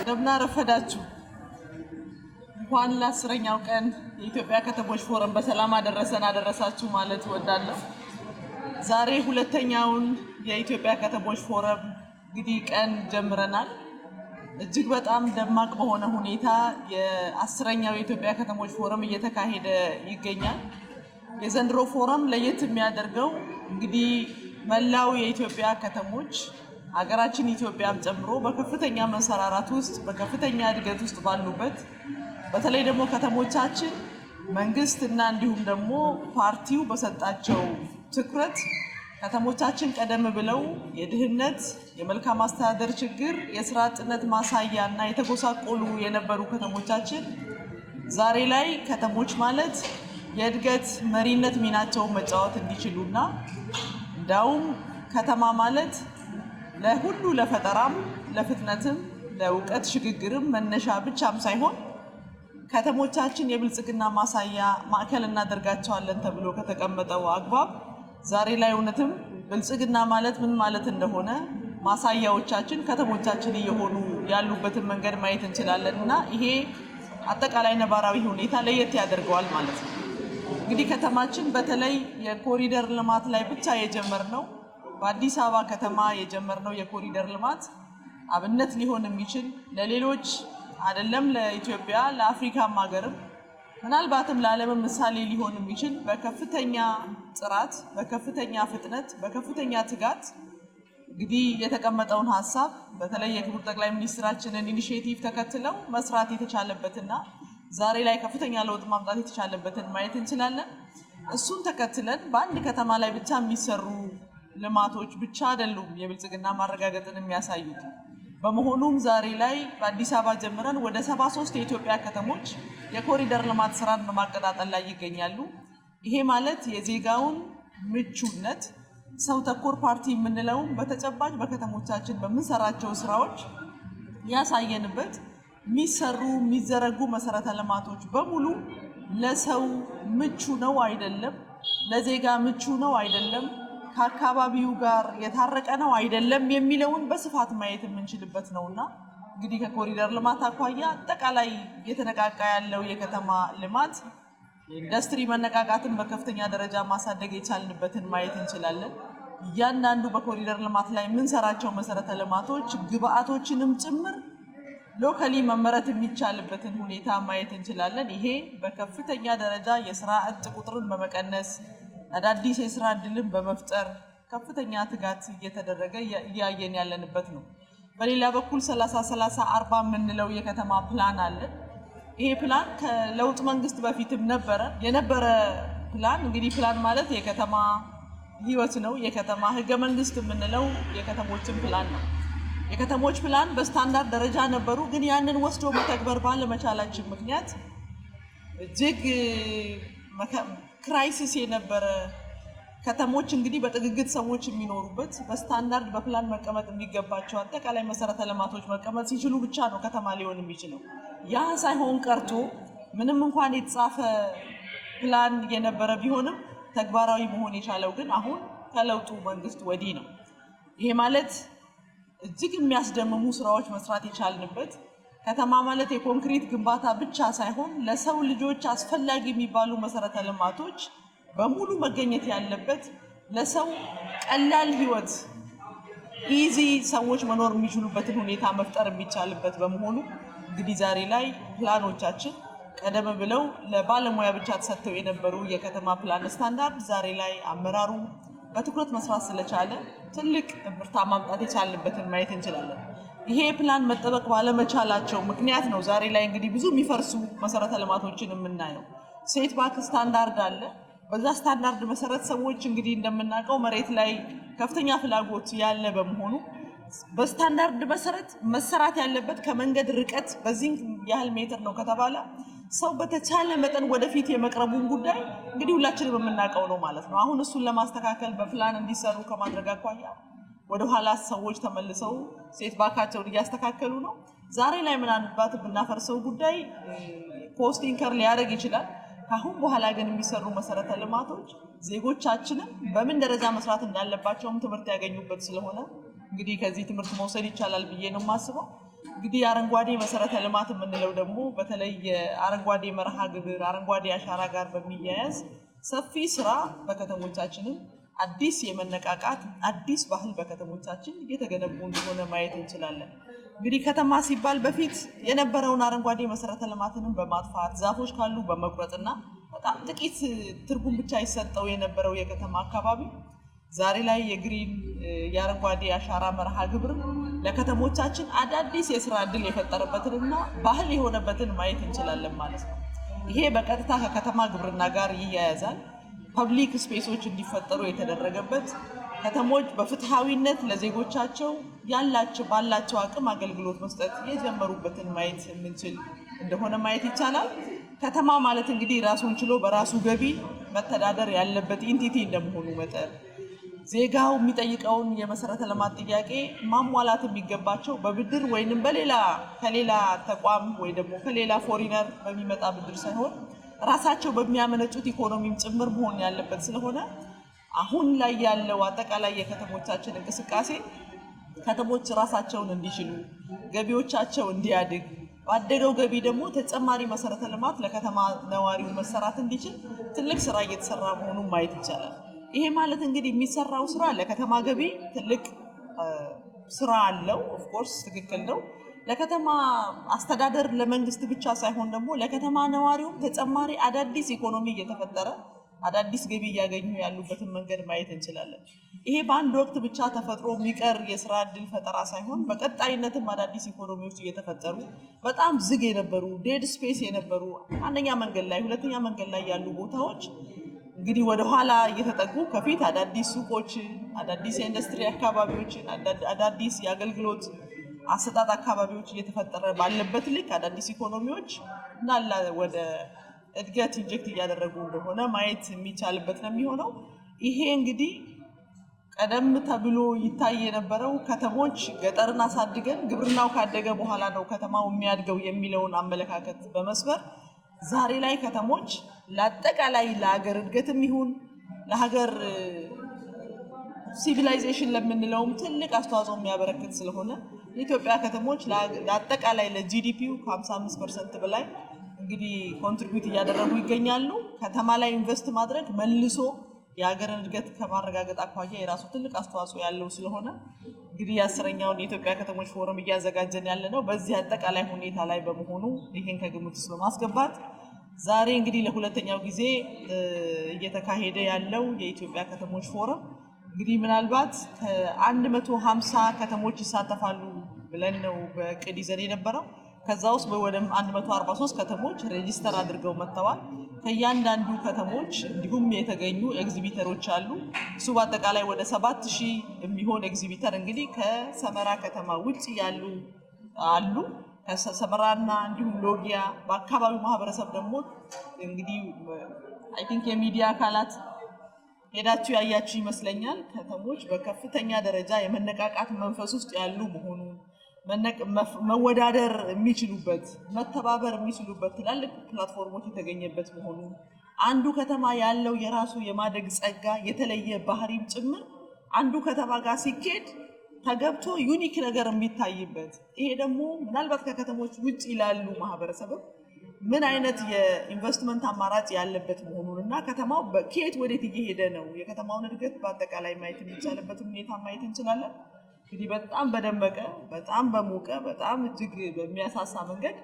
እንደምን አረፈዳችሁ። እንኳን ለ10ኛው ቀን የኢትዮጵያ ከተሞች ፎረም በሰላም አደረሳችሁ ማለት እወዳለሁ። ዛሬ ሁለተኛውን የኢትዮጵያ ከተሞች ፎረም እንግዲህ ቀን ጀምረናል። እጅግ በጣም ደማቅ በሆነ ሁኔታ የ10ኛው የኢትዮጵያ ከተሞች ፎረም እየተካሄደ ይገኛል። የዘንድሮ ፎረም ለየት የሚያደርገው እንግዲህ መላው የኢትዮጵያ ከተሞች ሀገራችን ኢትዮጵያም ጨምሮ በከፍተኛ መንሰራራት ውስጥ በከፍተኛ እድገት ውስጥ ባሉበት በተለይ ደግሞ ከተሞቻችን መንግስት እና እንዲሁም ደግሞ ፓርቲው በሰጣቸው ትኩረት ከተሞቻችን ቀደም ብለው የድህነት፣ የመልካም አስተዳደር ችግር፣ የስራ አጥነት ማሳያ እና የተጎሳቆሉ የነበሩ ከተሞቻችን ዛሬ ላይ ከተሞች ማለት የእድገት መሪነት ሚናቸውን መጫወት እንዲችሉና እንዳውም ከተማ ማለት ለሁሉ ለፈጠራም ለፍጥነትም ለእውቀት ሽግግርም መነሻ ብቻም ሳይሆን ከተሞቻችን የብልጽግና ማሳያ ማዕከል እናደርጋቸዋለን ተብሎ ከተቀመጠው አግባብ ዛሬ ላይ እውነትም ብልጽግና ማለት ምን ማለት እንደሆነ ማሳያዎቻችን ከተሞቻችን እየሆኑ ያሉበትን መንገድ ማየት እንችላለን እና ይሄ አጠቃላይ ነባራዊ ሁኔታ ለየት ያደርገዋል ማለት ነው። እንግዲህ ከተማችን በተለይ የኮሪደር ልማት ላይ ብቻ የጀመርነው በአዲስ አበባ ከተማ የጀመርነው የኮሪደር ልማት አብነት ሊሆን የሚችል ለሌሎች አይደለም ለኢትዮጵያ ለአፍሪካም ሀገርም ምናልባትም ለዓለም ምሳሌ ሊሆን የሚችል በከፍተኛ ጥራት፣ በከፍተኛ ፍጥነት፣ በከፍተኛ ትጋት እንግዲህ የተቀመጠውን ሀሳብ በተለይ የክቡር ጠቅላይ ሚኒስትራችንን ኢኒሼቲቭ ተከትለው መስራት የተቻለበትና ዛሬ ላይ ከፍተኛ ለውጥ ማምጣት የተቻለበትን ማየት እንችላለን። እሱን ተከትለን በአንድ ከተማ ላይ ብቻ የሚሰሩ ልማቶች ብቻ አይደሉም የብልጽግና ማረጋገጥን የሚያሳዩት። በመሆኑም ዛሬ ላይ በአዲስ አበባ ጀምረን ወደ 73 የኢትዮጵያ ከተሞች የኮሪደር ልማት ስራን በማቀጣጠል ላይ ይገኛሉ። ይሄ ማለት የዜጋውን ምቹነት ሰው ተኮር ፓርቲ የምንለውም በተጨባጭ በከተሞቻችን በምንሰራቸው ስራዎች ያሳየንበት የሚሰሩ የሚዘረጉ መሰረተ ልማቶች በሙሉ ለሰው ምቹ ነው አይደለም፣ ለዜጋ ምቹ ነው አይደለም፣ ከአካባቢው ጋር የታረቀ ነው አይደለም የሚለውን በስፋት ማየት የምንችልበት ነውና እንግዲህ ከኮሪደር ልማት አኳያ አጠቃላይ እየተነቃቃ ያለው የከተማ ልማት የኢንዱስትሪ መነቃቃትን በከፍተኛ ደረጃ ማሳደግ የቻልንበትን ማየት እንችላለን። እያንዳንዱ በኮሪደር ልማት ላይ የምንሰራቸው መሰረተ ልማቶች ግብአቶችንም ጭምር ሎካሊ መመረት የሚቻልበትን ሁኔታ ማየት እንችላለን። ይሄ በከፍተኛ ደረጃ የስራ አጥ ቁጥርን በመቀነስ አዳዲስ የስራ እድልን በመፍጠር ከፍተኛ ትጋት እየተደረገ እያየን ያለንበት ነው። በሌላ በኩል 30-30-40 የምንለው የከተማ ፕላን አለ። ይሄ ፕላን ከለውጥ መንግስት በፊትም የነበረ ፕላን እንግዲህ ፕላን ማለት የከተማ ህይወት ነው። የከተማ ህገ መንግስት የምንለው የከተሞችን ፕላን ነው። የከተሞች ፕላን በስታንዳርድ ደረጃ ነበሩ፣ ግን ያንን ወስዶ መተግበር ባለመቻላችን ምክንያት እጅግ ክራይሲስ የነበረ ከተሞች እንግዲህ በጥግግት ሰዎች የሚኖሩበት በስታንዳርድ በፕላን መቀመጥ የሚገባቸው አጠቃላይ መሰረተ ልማቶች መቀመጥ ሲችሉ ብቻ ነው ከተማ ሊሆን የሚችለው። ያ ሳይሆን ቀርቶ ምንም እንኳን የተጻፈ ፕላን የነበረ ቢሆንም ተግባራዊ መሆን የቻለው ግን አሁን ከለውጡ መንግስት ወዲህ ነው። ይሄ ማለት እጅግ የሚያስደምሙ ስራዎች መስራት የቻልንበት ከተማ ማለት የኮንክሪት ግንባታ ብቻ ሳይሆን ለሰው ልጆች አስፈላጊ የሚባሉ መሰረተ ልማቶች በሙሉ መገኘት ያለበት ለሰው ቀላል ህይወት ኢዚ ሰዎች መኖር የሚችሉበትን ሁኔታ መፍጠር የሚቻልበት በመሆኑ እንግዲህ ዛሬ ላይ ፕላኖቻችን ቀደም ብለው ለባለሙያ ብቻ ተሰጥተው የነበሩ የከተማ ፕላን ስታንዳርድ ዛሬ ላይ አመራሩ በትኩረት መስራት ስለቻለ ትልቅ ምርታ ማምጣት የቻልንበትን ማየት እንችላለን። ይሄ ፕላን መጠበቅ ባለመቻላቸው ምክንያት ነው ዛሬ ላይ እንግዲህ ብዙ የሚፈርሱ መሰረተ ልማቶችን የምናየው። ሴት ባክ ስታንዳርድ አለ። በዛ ስታንዳርድ መሰረት ሰዎች እንግዲህ እንደምናውቀው መሬት ላይ ከፍተኛ ፍላጎት ያለ በመሆኑ በስታንዳርድ መሰረት መሰራት ያለበት ከመንገድ ርቀት በዚህ ያህል ሜትር ነው ከተባለ ሰው በተቻለ መጠን ወደፊት የመቅረቡን ጉዳይ እንግዲህ ሁላችንም የምናውቀው ነው ማለት ነው። አሁን እሱን ለማስተካከል በፕላን እንዲሰሩ ከማድረግ አኳያ ወደ ኋላ ሰዎች ተመልሰው ሴት ባካቸውን እያስተካከሉ ነው። ዛሬ ላይ ምናልባት ብናፈርሰው ጉዳይ ኮስት ኢንከር ሊያደርግ ይችላል። ካሁን በኋላ ግን የሚሰሩ መሰረተ ልማቶች ዜጎቻችንን በምን ደረጃ መስራት እንዳለባቸውም ትምህርት ያገኙበት ስለሆነ እንግዲህ ከዚህ ትምህርት መውሰድ ይቻላል ብዬ ነው የማስበው። እንግዲህ አረንጓዴ መሰረተ ልማት የምንለው ደግሞ በተለይ የአረንጓዴ መርሃ ግብር አረንጓዴ አሻራ ጋር በሚያያዝ ሰፊ ስራ በከተሞቻችንም አዲስ የመነቃቃት አዲስ ባህል በከተሞቻችን እየተገነቡ እንደሆነ ማየት እንችላለን። እንግዲህ ከተማ ሲባል በፊት የነበረውን አረንጓዴ መሰረተ ልማትንም በማጥፋት ዛፎች ካሉ በመቁረጥና በጣም ጥቂት ትርጉም ብቻ ይሰጠው የነበረው የከተማ አካባቢ ዛሬ ላይ የግሪን የአረንጓዴ አሻራ መርሃ ግብር ለከተሞቻችን አዳዲስ የስራ እድል የፈጠረበትንና ባህል የሆነበትን ማየት እንችላለን ማለት ነው። ይሄ በቀጥታ ከከተማ ግብርና ጋር ይያያዛል። ፐብሊክ ስፔሶች እንዲፈጠሩ የተደረገበት ከተሞች በፍትሃዊነት ለዜጎቻቸው ባላቸው አቅም አገልግሎት መስጠት የጀመሩበትን ማየት የምንችል እንደሆነ ማየት ይቻላል። ከተማ ማለት እንግዲህ ራሱን ችሎ በራሱ ገቢ መተዳደር ያለበት ኢንቲቲ እንደመሆኑ መጠን ዜጋው የሚጠይቀውን የመሰረተ ልማት ጥያቄ ማሟላት የሚገባቸው በብድር ወይንም ከሌላ ተቋም ወይ ደግሞ ከሌላ ፎሪነር በሚመጣ ብድር ሳይሆን ራሳቸው በሚያመነጩት ኢኮኖሚም ጭምር መሆን ያለበት ስለሆነ አሁን ላይ ያለው አጠቃላይ የከተሞቻችን እንቅስቃሴ ከተሞች ራሳቸውን እንዲችሉ ገቢዎቻቸው እንዲያድግ ባደገው ገቢ ደግሞ ተጨማሪ መሰረተ ልማት ለከተማ ነዋሪው መሰራት እንዲችል ትልቅ ስራ እየተሰራ መሆኑን ማየት ይቻላል። ይሄ ማለት እንግዲህ የሚሰራው ስራ ለከተማ ገቢ ትልቅ ስራ አለው። ኦፍ ኮርስ ትክክል ነው። ለከተማ አስተዳደር ለመንግስት ብቻ ሳይሆን ደግሞ ለከተማ ነዋሪውም ተጨማሪ አዳዲስ ኢኮኖሚ እየተፈጠረ አዳዲስ ገቢ እያገኙ ያሉበትን መንገድ ማየት እንችላለን። ይሄ በአንድ ወቅት ብቻ ተፈጥሮ የሚቀር የስራ እድል ፈጠራ ሳይሆን በቀጣይነትም አዳዲስ ኢኮኖሚዎች እየተፈጠሩ በጣም ዝግ የነበሩ ዴድ ስፔስ የነበሩ አንደኛ መንገድ ላይ ሁለተኛ መንገድ ላይ ያሉ ቦታዎች እንግዲህ ወደ ኋላ እየተጠጉ ከፊት አዳዲስ ሱቆች አዳዲስ የኢንዱስትሪ አካባቢዎች አዳዲስ የአገልግሎት አሰጣጥ አካባቢዎች እየተፈጠረ ባለበት ልክ አዳዲስ ኢኮኖሚዎች እና ወደ እድገት ኢንጀክት እያደረጉ እንደሆነ ማየት የሚቻልበት ነው የሚሆነው። ይሄ እንግዲህ ቀደም ተብሎ ይታይ የነበረው ከተሞች ገጠርን አሳድገን ግብርናው ካደገ በኋላ ነው ከተማው የሚያድገው የሚለውን አመለካከት በመስበር ዛሬ ላይ ከተሞች ለአጠቃላይ ለሀገር እድገትም ይሁን ለሀገር ሲቪላይዜሽን ለምንለውም ትልቅ አስተዋጽኦ የሚያበረክት ስለሆነ የኢትዮጵያ ከተሞች ለአጠቃላይ ለጂዲፒው ከ55% በላይ እንግዲህ ኮንትሪቢዩት እያደረጉ ይገኛሉ። ከተማ ላይ ኢንቨስት ማድረግ መልሶ የሀገርን እድገት ከማረጋገጥ አኳያ የራሱ ትልቅ አስተዋጽኦ ያለው ስለሆነ እንግዲህ የ10ኛውን የኢትዮጵያ ከተሞች ፎረም እያዘጋጀን ያለ ነው በዚህ አጠቃላይ ሁኔታ ላይ በመሆኑ ይህን ከግምት ውስጥ በማስገባት ዛሬ እንግዲህ ለሁለተኛው ጊዜ እየተካሄደ ያለው የኢትዮጵያ ከተሞች ፎረም እንግዲህ ምናልባት ከ150 ከተሞች ይሳተፋሉ ብለን ነው በቅድ ይዘን የነበረው። ከዛ ውስጥ ወደ 143 ከተሞች ሬጂስተር አድርገው መጥተዋል። ከእያንዳንዱ ከተሞች እንዲሁም የተገኙ ኤግዚቢተሮች አሉ። እሱ በአጠቃላይ ወደ 7000 የሚሆን ኤግዚቢተር እንግዲህ ከሰመራ ከተማ ውጭ ያሉ አሉ። ከሰመራና እንዲሁም ሎጊያ በአካባቢው ማህበረሰብ ደግሞ እንግዲህ አይ ቲንክ የሚዲያ አካላት ሄዳችሁ ያያችሁ ይመስለኛል። ከተሞች በከፍተኛ ደረጃ የመነቃቃት መንፈስ ውስጥ ያሉ መሆኑን መወዳደር የሚችሉበት መተባበር የሚችሉበት ትላልቅ ፕላትፎርሞች የተገኘበት መሆኑን አንዱ ከተማ ያለው የራሱ የማደግ ጸጋ የተለየ ባህሪም ጭምር አንዱ ከተማ ጋር ሲኬድ ተገብቶ ዩኒክ ነገር የሚታይበት ይሄ ደግሞ ምናልባት ከከተሞች ውጭ ይላሉ ማህበረሰብ ምን አይነት የኢንቨስትመንት አማራጭ ያለበት መሆኑንና ከተማው ከየት ወዴት እየሄደ ነው የከተማውን እድገት በአጠቃላይ ማየት የሚቻልበት ሁኔታ ማየት እንችላለን። እንግዲህ በጣም በደመቀ በጣም በሞቀ በጣም እጅግ በሚያሳሳ መንገድ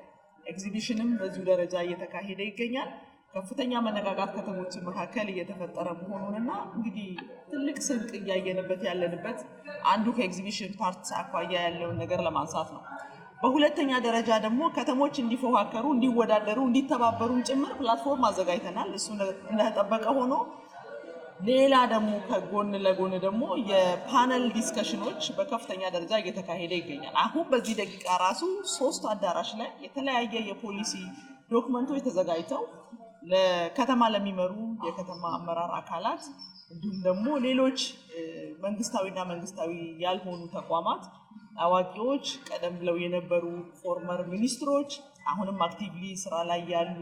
ኤግዚቢሽንም በዚሁ ደረጃ እየተካሄደ ይገኛል። ከፍተኛ መነቃቃት ከተሞች መካከል እየተፈጠረ መሆኑንና እንግዲህ ትልቅ ስንቅ እያየንበት ያለንበት አንዱ ከኤግዚቢሽን ፓርት አኳያ ያለውን ነገር ለማንሳት ነው። በሁለተኛ ደረጃ ደግሞ ከተሞች እንዲፎካከሩ እንዲወዳደሩ እንዲተባበሩም ጭምር ፕላትፎርም አዘጋጅተናል። እሱ እንደተጠበቀ ሆኖ ሌላ ደግሞ ከጎን ለጎን ደግሞ የፓነል ዲስከሽኖች በከፍተኛ ደረጃ እየተካሄደ ይገኛል። አሁን በዚህ ደቂቃ ራሱ 3 አዳራሽ ላይ የተለያየ የፖሊሲ ዶክመንቶች ተዘጋጅተው ለከተማ ለሚመሩ የከተማ አመራር አካላት እንዲሁም ደግሞ ሌሎች መንግስታዊና መንግስታዊ ያልሆኑ ተቋማት አዋቂዎች ቀደም ብለው የነበሩ ፎርመር ሚኒስትሮች አሁንም አክቲቭሊ ስራ ላይ ያሉ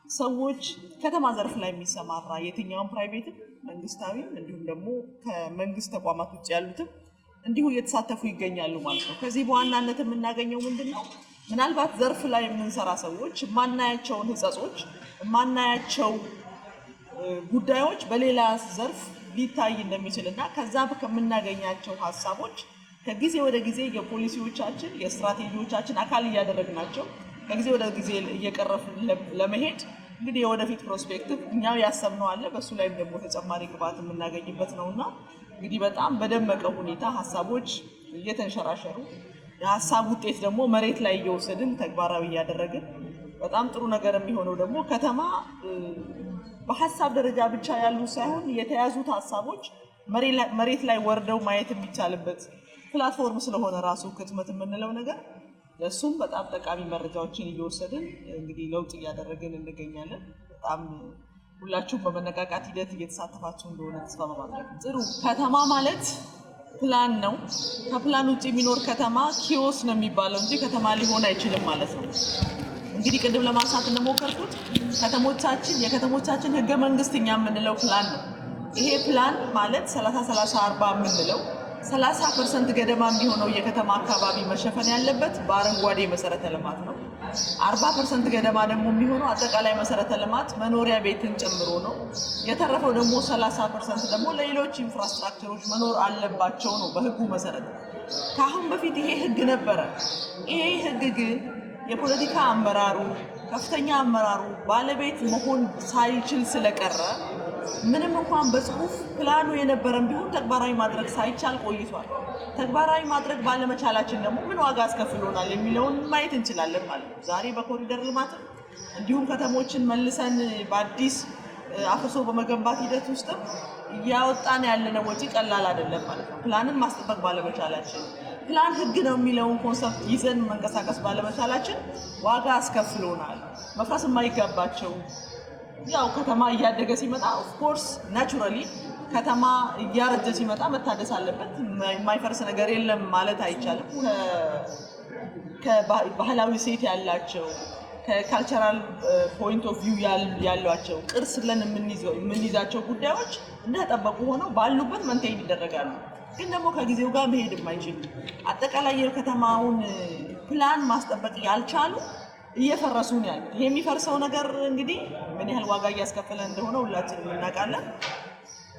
ሰዎች ከተማ ዘርፍ ላይ የሚሰማራ የትኛውን ፕራይቬትም መንግስታዊ እንዲሁም ደግሞ ከመንግስት ተቋማት ውጭ ያሉትም እንዲሁ እየተሳተፉ ይገኛሉ ማለት ነው። ከዚህ በዋናነት የምናገኘው ምንድነው? ምናልባት ዘርፍ ላይ የምንሰራ ሰዎች ማናያቸውን ህጸጾች ማናያቸው ጉዳዮች በሌላ ዘርፍ ሊታይ እንደሚችልና ከዛ ከምናገኛቸው ሐሳቦች ከጊዜ ወደ ጊዜ የፖሊሲዎቻችን የስትራቴጂዎቻችን አካል እያደረግናቸው ከጊዜ ወደ ጊዜ እየቀረፍን ለመሄድ እንግዲህ የወደፊት ፕሮስፔክቲቭ እኛው ያሰብነው አለ። በሱ ላይ ደግሞ ተጨማሪ ግብዓት የምናገኝበት ነውና እንግዲህ በጣም በደመቀ ሁኔታ ሐሳቦች እየተንሸራሸሩ የሐሳብ ውጤት ደግሞ መሬት ላይ እየወሰድን ተግባራዊ እያደረግን በጣም ጥሩ ነገር የሚሆነው ደግሞ ከተማ በሐሳብ ደረጃ ብቻ ያሉ ሳይሆን የተያዙት ሐሳቦች መሬት ላይ ወርደው ማየት የሚቻልበት ፕላትፎርም ስለሆነ ራሱ ክትመት የምንለው ነገር ለሱም በጣም ጠቃሚ መረጃዎችን እየወሰድን እንግዲህ ለውጥ እያደረግን እንገኛለን። በጣም ሁላችሁም በመነቃቃት ሂደት እየተሳተፋችሁ እንደሆነ ተስፋ በማድረግ ጥሩ ከተማ ማለት ፕላን ነው። ከፕላን ውጭ የሚኖር ከተማ ኪዮስ ነው የሚባለው እንጂ ከተማ ሊሆን አይችልም ማለት ነው። እንግዲህ ቅድም ለማንሳት እንደሞከርኩት የከተሞቻችን ህገ መንግስት እኛ የምንለው ፕላን ነው። ይሄ ፕላን ማለት 30-30-40 የምንለው 30% ገደማ የሚሆነው የከተማ አካባቢ መሸፈን ያለበት በአረንጓዴ መሰረተ ልማት ነው። 40% ገደማ ደግሞ የሚሆነው አጠቃላይ መሰረተ ልማት መኖሪያ ቤትን ጨምሮ ነው። የተረፈው ደግሞ 30% ደግሞ ለሌሎች ኢንፍራስትራክቸሮች መኖር አለባቸው ነው በህጉ መሰረት። ከአሁን በፊት ይሄ ህግ ነበረ። ይሄ ህግ ግን የፖለቲካ አመራሩ ከፍተኛ አመራሩ ባለቤት መሆን ሳይችል ስለቀረ ምንም እንኳን በጽሁፍ ፕላኑ የነበረን ቢሆን ተግባራዊ ማድረግ ሳይቻል ቆይቷል። ተግባራዊ ማድረግ ባለመቻላችን ደግሞ ምን ዋጋ አስከፍሎናል የሚለውን ማየት እንችላለን ማለት ነው። ዛሬ በኮሪደር ልማት እንዲሁም ከተሞችን መልሰን በአዲስ አፍርሶ በመገንባት ሂደት ውስጥ እያወጣን ያለነው ወጪ ቀላል አይደለም ማለት ነው። ፕላንን ማስጠበቅ ባለመቻላችን ፕላን ህግ ነው የሚለውን ኮንሰፕት ይዘን መንቀሳቀስ ባለመቻላችን ዋጋ አስከፍሎናል። መፍረስ የማይገባቸው ያው ከተማ እያደገ ሲመጣ ኦፍ ኮርስ ናቹራሊ ከተማ እያረጀ ሲመጣ መታደስ አለበት። የማይፈርስ ነገር የለም ማለት አይቻልም። ከባህላዊ ሴት ያላቸው ከካልቸራል ፖይንት ኦፍ ቪው ያሏቸው ቅርስ ብለን የምንይዛቸው ጉዳዮች እንደተጠበቁ ሆነው ባሉበት መንቴን ይደረጋሉ። ግን ደግሞ ከጊዜው ጋር መሄድ የማይችሉ አጠቃላይ የከተማውን ፕላን ማስጠበቅ ያልቻሉ እየፈረሱ ነው ያሉት። ይሄ የሚፈርሰው ነገር እንግዲህ ምን ያህል ዋጋ እያስከፈለ እንደሆነ ሁላችንም እናውቃለን።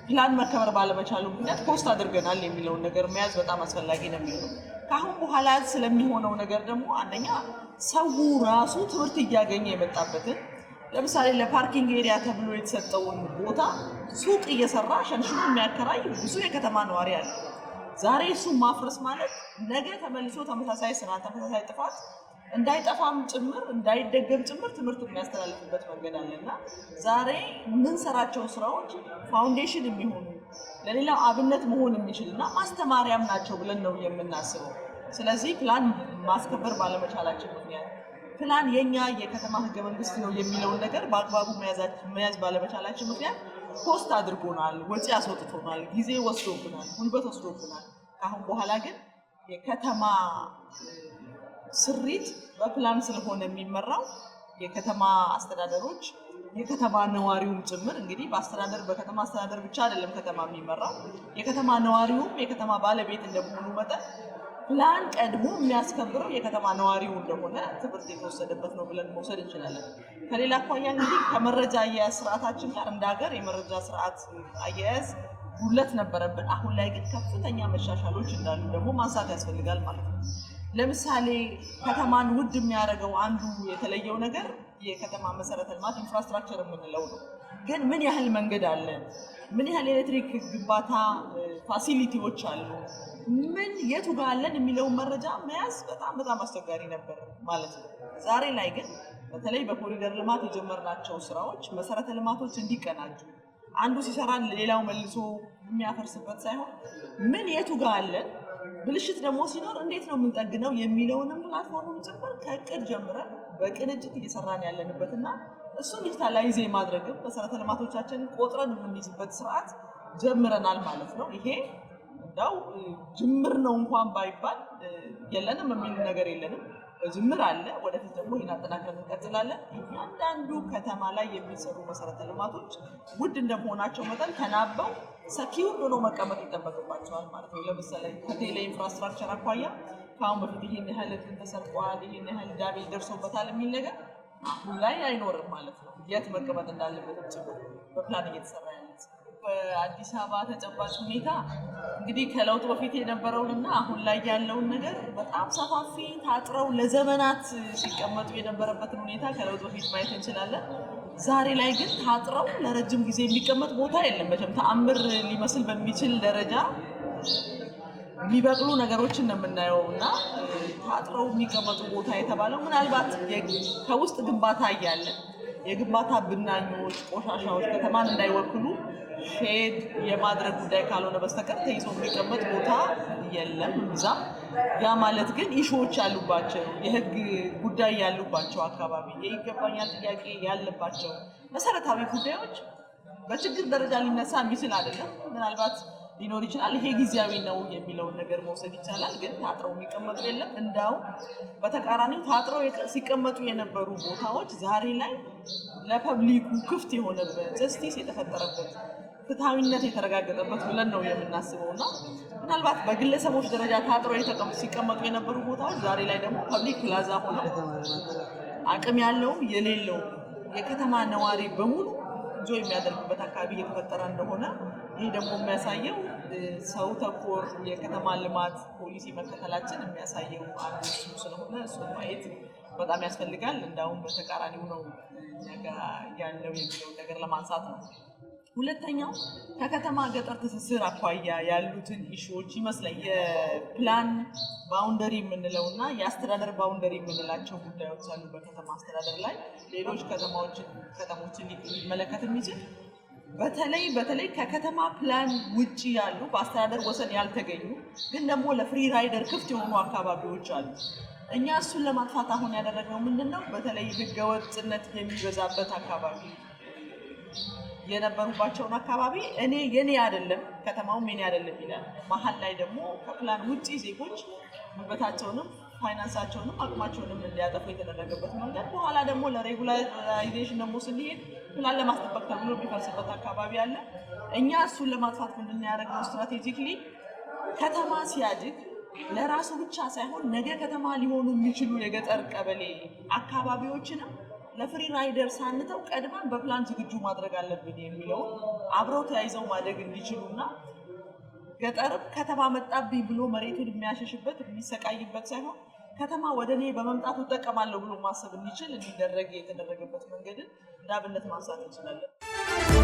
ፕላን መከበር ባለመቻሉ ምክንያት ኮስት አድርገናል የሚለውን ነገር መያዝ በጣም አስፈላጊ ነው የሚሆነው። ከአሁን በኋላ ስለሚሆነው ነገር ደግሞ አንደኛ ሰው ራሱ ትምህርት እያገኘ የመጣበትን ለምሳሌ ለፓርኪንግ ኤሪያ ተብሎ የተሰጠውን ቦታ ሱቅ እየሰራ ሸንሽኖ የሚያከራይ ብዙ የከተማ ነዋሪ አለ። ዛሬ እሱን ማፍረስ ማለት ነገ ተመልሶ ተመሳሳይ ስራ ተመሳሳይ ጥፋት እንዳይጠፋም ጭምር እንዳይደገም ጭምር ትምህርት የሚያስተላልፍበት መንገድ አለና ዛሬ የምንሰራቸው ስራዎች ፋውንዴሽን የሚሆኑ ለሌላው አብነት መሆን የሚችልና ማስተማሪያም ናቸው ብለን ነው የምናስበው። ስለዚህ ፕላን ማስከበር ባለመቻላችን ምክንያት ፕላን የኛ የከተማ ህገ መንግስት ነው የሚለውን ነገር በአግባቡ መያዝ ባለመቻላችን ምክንያት ኮስት አድርጎናል፣ ወጪ አስወጥቶናል፣ ጊዜ ወስዶብናል፣ ጉልበት ወስዶብናል። ከአሁን በኋላ ግን የከተማ ስሪት በፕላን ስለሆነ የሚመራው የከተማ አስተዳደሮች የከተማ ነዋሪውም ጭምር እንግዲህ በከተማ አስተዳደር ብቻ አይደለም ከተማ የሚመራው የከተማ ነዋሪውም የከተማ ባለቤት እንደመሆኑ መጠን ፕላን ቀድሞ የሚያስከብረው የከተማ ነዋሪው እንደሆነ ትምህርት የተወሰደበት ነው ብለን መውሰድ እንችላለን። ከሌላ አኳያ እንግዲህ ከመረጃ አያያዝ ስርዓታችን ጋር እንደ ሀገር የመረጃ ስርዓት አያያዝ ጉድለት ነበረብን። አሁን ላይ ግን ከፍተኛ መሻሻሎች እንዳሉ ደግሞ ማንሳት ያስፈልጋል ማለት ነው። ለምሳሌ ከተማን ውድ የሚያደርገው አንዱ የተለየው ነገር የከተማ መሰረተ ልማት ኢንፍራስትራክቸር የምንለው ነው። ግን ምን ያህል መንገድ አለ፣ ምን ያህል ኤሌክትሪክ ግንባታ ፋሲሊቲዎች አሉ፣ ምን የቱ ጋር አለን የሚለውን መረጃ መያዝ በጣም አስቸጋሪ ነበር ማለት ነው። ዛሬ ላይ ግን በተለይ በኮሪደር ልማት የጀመርናቸው ስራዎች መሰረተ ልማቶች እንዲቀናጁ አንዱ ሲሰራ ሌላው መልሶ የሚያፈርስበት ሳይሆን ምን የቱ ጋር አለን፣ ብልሽት ደግሞ ሲኖር እንዴት ነው የምንጠግነው የሚለውንም ፕላትፎርም ጭምር ከእቅድ ጀምረን በቅንጅት እየሰራን ያለንበትና እሱን ዲጂታላይዝ ማድረግም መሰረተ ልማቶቻችንን ቆጥረን የምንይዝበት ስርዓት ጀምረናል ማለት ነው። ይሄ እንዳው ጅምር ነው እንኳን ባይባል የለንም የሚል ነገር የለንም፣ ጅምር አለ። ወደፊት ደግሞ ይህን አጠናክረን እንቀጥላለን። እያንዳንዱ ከተማ ላይ የሚሰሩ መሰረተ ልማቶች ውድ እንደመሆናቸው መጠን ተናበው ሰኪውር ሆኖ መቀመጥ ይጠበቅባቸዋል ማለት ነው። ለምሳሌ ከቴሌ ኢንፍራስትራክቸር አኳያ ከአሁን በፊት ይሄን ያህል ተሰርቋል፣ ይሄን ያህል ዳሜጅ ደርሶበታል የሚል ነገር አሁን ላይ አይኖርም ማለት ነው። የት መቀመጥ እንዳለበት ጭምር በፕላን እየተሰራ ያለ በአዲስ አበባ ተጨባጭ ሁኔታ እንግዲህ ከለውጥ በፊት የነበረውንና አሁን ላይ ያለውን ነገር በጣም ሰፋፊ ታጥረው ለዘመናት ሲቀመጡ የነበረበትን ሁኔታ ከለውጥ በፊት ማየት እንችላለን። ዛሬ ላይ ግን ታጥረው ለረጅም ጊዜ የሚቀመጥ ቦታ የለም። መቼም ተአምር ሊመስል በሚችል ደረጃ የሚበቅሉ ነገሮችን ነው የምናየው እና ታጥረው የሚቀመጡ ቦታ የተባለው ምናልባት ከውስጥ ግንባታ እያለ የግንባታ ብናኞች፣ ቆሻሻዎች ከተማን እንዳይወክሉ ሼድ የማድረግ ጉዳይ ካልሆነ በስተቀር ተይዞ የሚቀመጥ ቦታ የለም እዛም። ያ ማለት ግን ኢሹዎች ያሉባቸው የህግ ጉዳይ ያሉባቸው አካባቢ የይገባኛል ጥያቄ ያለባቸው መሰረታዊ ጉዳዮች በችግር ደረጃ ሊነሳ የሚችል አይደለም። ምናልባት ሊኖር ይችላል። ይሄ ጊዜያዊ ነው የሚለውን ነገር መውሰድ ይቻላል። ግን ታጥረው የሚቀመጡ የለም። እንዳው በተቃራኒው ታጥረው ሲቀመጡ የነበሩ ቦታዎች ዛሬ ላይ ለፐብሊኩ ክፍት የሆነበት ጀስቲስ የተፈጠረበት ፍትሐዊነት የተረጋገጠበት ብለን ነው የምናስበው እና ምናልባት በግለሰቦች ደረጃ ታጥረው ሲቀመጡ የነበሩ ቦታዎች ዛሬ ላይ ደግሞ ፐብሊክ ፕላዛ ሆነው አቅም ያለው የሌለው የከተማ ነዋሪ በሙሉ ጆ የሚያደርግበት አካባቢ እየተፈጠረ እንደሆነ ይህ ደግሞ የሚያሳየው ሰው ተኮር የከተማ ልማት ፖሊሲ መከተላችን የሚያሳየው አንዱ እሱ ስለሆነ እሱን ማየት በጣም ያስፈልጋል። እንዳውም በተቃራኒው ነው ያለው የሚለው ነገር ለማንሳት ነው። ሁለተኛው ከከተማ ገጠር ትስስር አኳያ ያሉትን ኢሹዎች ይመስላል የፕላን ባውንደሪ የምንለውና የአስተዳደር ባውንደሪ የምንላቸው ጉዳዮች አሉ። በከተማ አስተዳደር ላይ ሌሎች ከተሞችን ሊመለከት የሚችል በተለይ ከከተማ ፕላን ውጪ ያሉ በአስተዳደር ወሰን ያልተገኙ ግን ደግሞ ለፍሪ ራይደር ክፍት የሆኑ አካባቢዎች አሉ። እኛ እሱን ለማጥፋት አሁን ያደረግነው ምንድነው? በተለይ ህገወጥነት የሚበዛበት አካባቢ የነበሩባቸውን አካባቢ የኔ አይደለም ከተማውም የኔ አይደለም ይላል። መሀል ላይ ደግሞ ከፕላን ውጪ ዜጎች ጉልበታቸውንም ፋይናንሳቸውንም አቅማቸውንም እንዲያጠፉ የተደረገበት መንገድ በኋላ ደግሞ ለሬጉላራይዜሽን ደግሞ ስንሄድ ፕላን ለማስጠበቅ ተብሎ የሚፈርስበት አካባቢ አለ። እኛ እሱን ለማጥፋት ምንድን ያደረግነው ስትራቴጂክሊ ከተማ ሲያድግ ለራሱ ብቻ ሳይሆን ነገ ከተማ ሊሆኑ የሚችሉ የገጠር ቀበሌ አካባቢዎችንም ለፍሪ ራይደር ሳንተው ቀድመን በፕላን ዝግጁ ማድረግ አለብን የሚለው አብረው ተያይዘው ማደግ እንዲችሉና ገጠርም ከተማ መጣብኝ ብሎ መሬቱን የሚያሸሽበት የሚሰቃይበት ሳይሆን ከተማ ወደ እኔ በመምጣቱ እጠቀማለሁ ብሎ ማሰብ እንዲችል እንዲደረግ የተደረገበት መንገድን እንዳብነት ማንሳት እንችላለን።